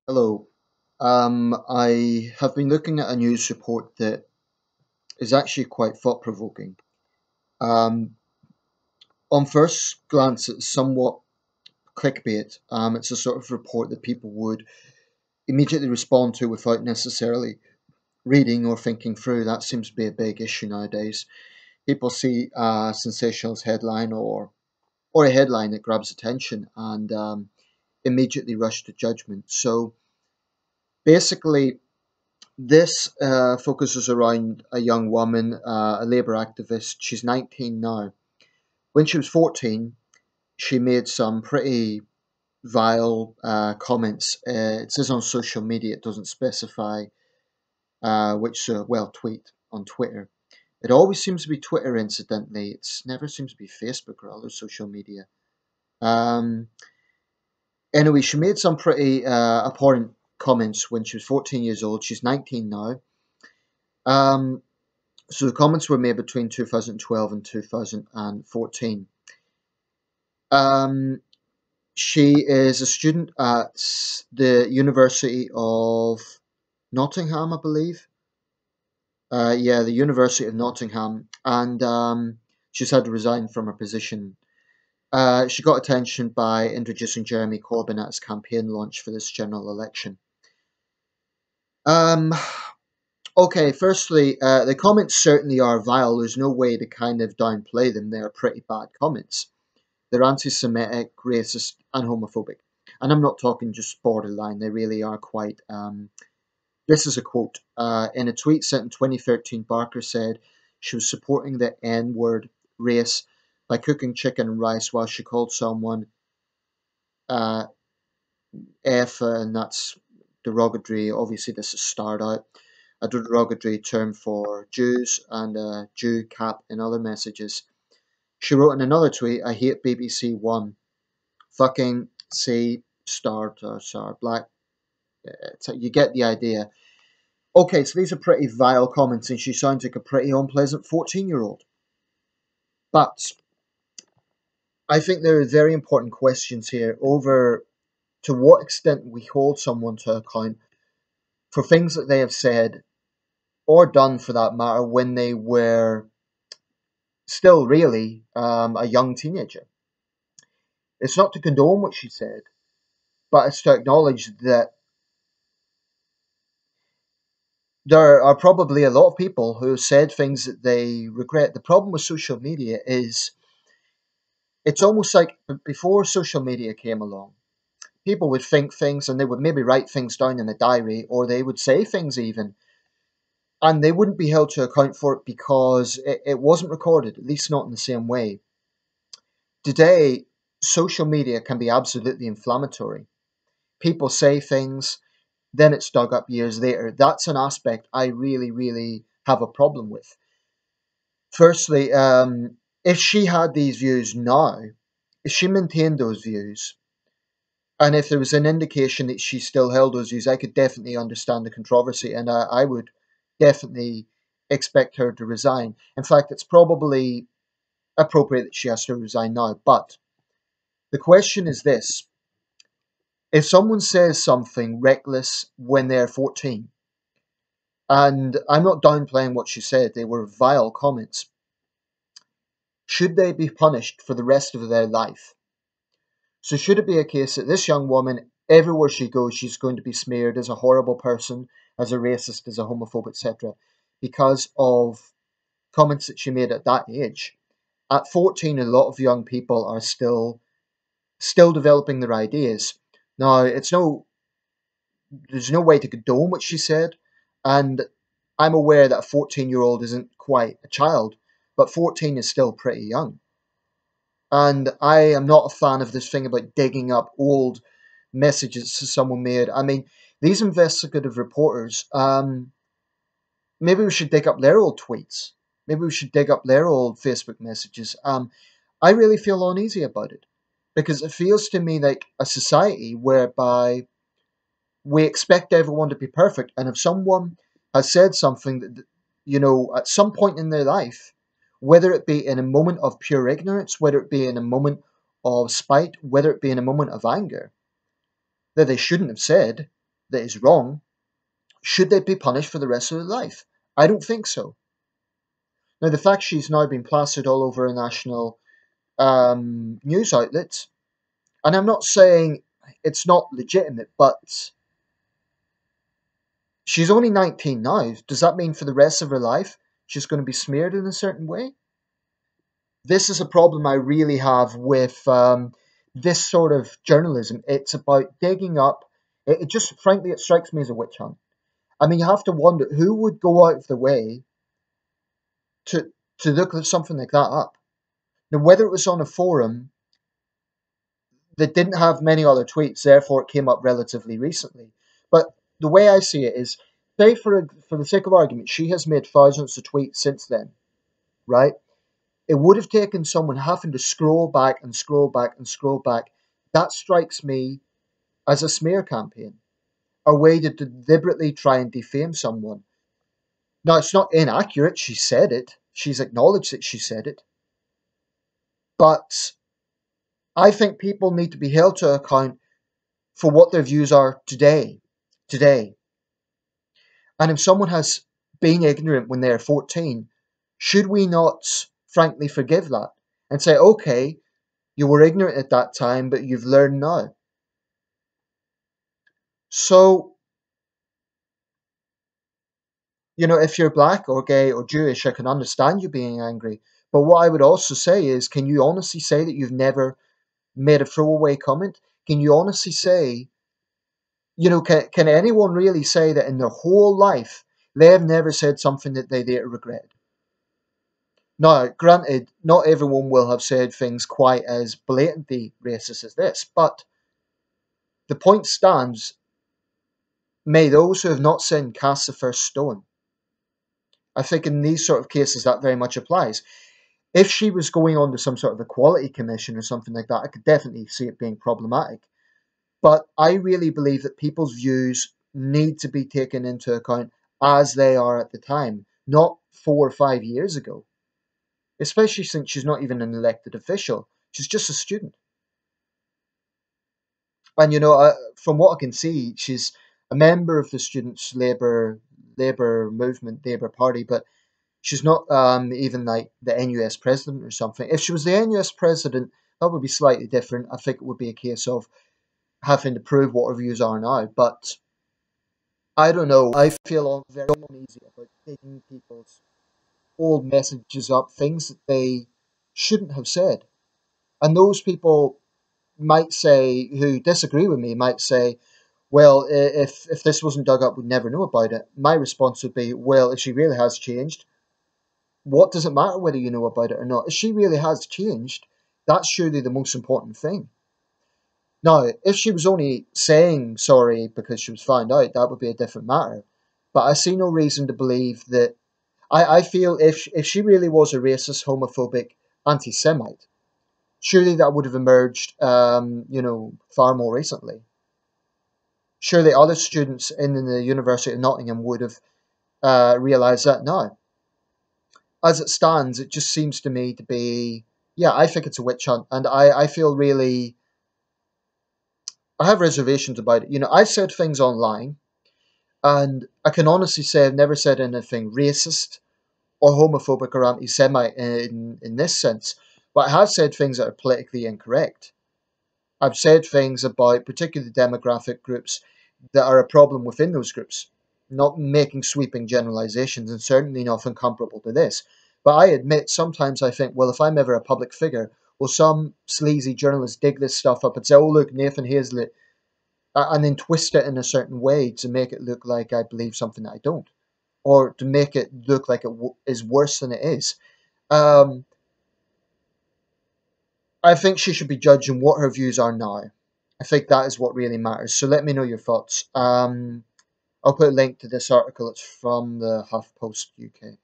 Hello. I have been looking at a news report that is actually quite thought provoking. Um, on first glance, it's somewhat clickbait. It's a sort of report that people would immediately respond to without necessarily reading or thinking through. That seems to be a big issue nowadays. People see a sensationalist headline or a headline that grabs attention and immediately rush to judgment. So basically, this focuses around a young woman, a Labour activist. She's 19 now. When she was 14, she made some pretty vile comments. It says on social media, it doesn't specify which, tweet on Twitter. It always seems to be Twitter, incidentally. It never seems to be Facebook or other social media. Um, anyway, she made some pretty abhorrent comments when she was 14 years old. She's 19 now. Um, So the comments were made between 2012 and 2014. Um, she is a student at the University of Nottingham, I believe. Yeah, the University of Nottingham, and she's had to resign from her position. She got attention by introducing Jeremy Corbyn at his campaign launch for this general election. Um, okay, firstly, the comments certainly are vile. There's no way to kind of downplay them. They're pretty bad comments. They're anti-Semitic, racist, and homophobic. And I'm not talking just borderline. They really are quite. This is a quote. In a tweet sent in 2013, Barker said she was supporting the N-word race by cooking chicken and rice while she called someone uh, F, and that's derogatory. Obviously, this is starred out. A derogatory term for Jews and a Jew cap in other messages. She wrote in another tweet, I hate BBC One. Fucking C star black. So you get the idea. Okay, so these are pretty vile comments, and she sounds like a pretty unpleasant 14-year-old. But I think there are very important questions here over to what extent we hold someone to account for things that they have said or done for that matter when they were still really a young teenager. It's not to condone what she said, but it's to acknowledge that there are probably a lot of people who said things that they regret. The problem with social media is it's almost like before social media came along, people would think things and they would maybe write things down in a diary or they would say things even, and they wouldn't be held to account for it because it wasn't recorded, at least not in the same way. Today, social media can be absolutely inflammatory. People say things, then it's dug up years later. That's an aspect I really, really have a problem with. Firstly, if she had these views now, if she maintained those views, and if there was an indication that she still held those views, I could definitely understand the controversy, and I would definitely expect her to resign. In fact, it's probably appropriate that she has to resign now. But the question is this: if someone says something reckless when they're 14, and I'm not downplaying what she said, they were vile comments, should they be punished for the rest of their life? So should it be a case that this young woman, everywhere she goes, she's going to be smeared as a horrible person, as a racist, as a homophobe, etc., because of comments that she made at that age? At 14, a lot of young people are still developing their ideas. Now, there's no way to condone what she said, and I'm aware that a 14-year-old isn't quite a child, but 14 is still pretty young. And I am not a fan of this thing about digging up old messages someone made. I mean, these investigative reporters, maybe we should dig up their old tweets. Maybe we should dig up their old Facebook messages. I really feel uneasy about it because it feels to me like a society whereby we expect everyone to be perfect. And if someone has said something that, at some point in their life, whether it be in a moment of pure ignorance, whether it be in a moment of spite, whether it be in a moment of anger, that they shouldn't have said, that is wrong, should they be punished for the rest of their life? I don't think so. Now, the fact she's now been plastered all over a national news outlets, and I'm not saying it's not legitimate, but she's only 19 now. Does that mean for the rest of her life she's going to be smeared in a certain way? This is a problem I really have with this sort of journalism. It's about digging up. It just, frankly, it strikes me as a witch hunt. I mean, you have to wonder who would go out of the way to look at something like that up. Now, whether it was on a forum that didn't have many other tweets, therefore it came up relatively recently. But the way I see it is, say for the sake of argument, she has made thousands of tweets since then, right? It would have taken someone having to scroll back and scroll back and scroll back. That strikes me as a smear campaign, a way to deliberately try and defame someone. Now, it's not inaccurate. She said it. She's acknowledged that she said it. But I think people need to be held to account for what their views are today. Today. And if someone has been ignorant when they're 14, should we not frankly forgive that and say, okay, you were ignorant at that time, but you've learned now? So, if you're black or gay or Jewish, I can understand you being angry. But what I would also say is, can you honestly say that you've never made a throwaway comment? Can you honestly say, can anyone really say that in their whole life they have never said something that they later regret? Now, granted, not everyone will have said things quite as blatantly racist as this, but the point stands, may those who have not sinned cast the first stone. I think in these sort of cases that very much applies. If she was going on to some sort of equality commission or something like that, I could definitely see it being problematic. But I really believe that people's views need to be taken into account as they are at the time, not 4 or 5 years ago. Especially since she's not even an elected official. She's just a student. And from what I can see, she's a member of the Students' Labour Movement, Labour Party, but she's not even like the NUS president or something. If she was the NUS president, that would be slightly different. I think it would be a case of having to prove what her views are now. But I don't know. I feel very uneasy about taking people's old messages up, things that they shouldn't have said. And those people might say, who disagree with me, might say, well, if this wasn't dug up, we'd never know about it. My response would be, well, if she really has changed, what does it matter whether you know about it or not? If she really has changed, that's surely the most important thing. Now, if she was only saying sorry because she was found out, that would be a different matter. But I see no reason to believe that. I feel if she really was a racist, homophobic, anti-Semite, surely that would have emerged, far more recently. Surely other students in the University of Nottingham would have realised that now. As it stands, it just seems to me to be, yeah, I think it's a witch hunt, and I feel really, I have reservations about it. I've said things online, and I can honestly say I've never said anything racist or homophobic or anti-Semite in this sense, but I have said things that are politically incorrect. I've said things about particular demographic groups that are a problem within those groups, not making sweeping generalizations and certainly nothing comparable to this. But I admit sometimes I think, well, if I'm ever a public figure, will some sleazy journalist dig this stuff up and say, oh, look, Nathan Hazlett, and then twist it in a certain way to make it look like I believe something that I don't, or to make it look like it is worse than it is. Um, I think she should be judged on what her views are now. I think that is what really matters. So let me know your thoughts. I'll put a link to this article. It's from the HuffPost UK.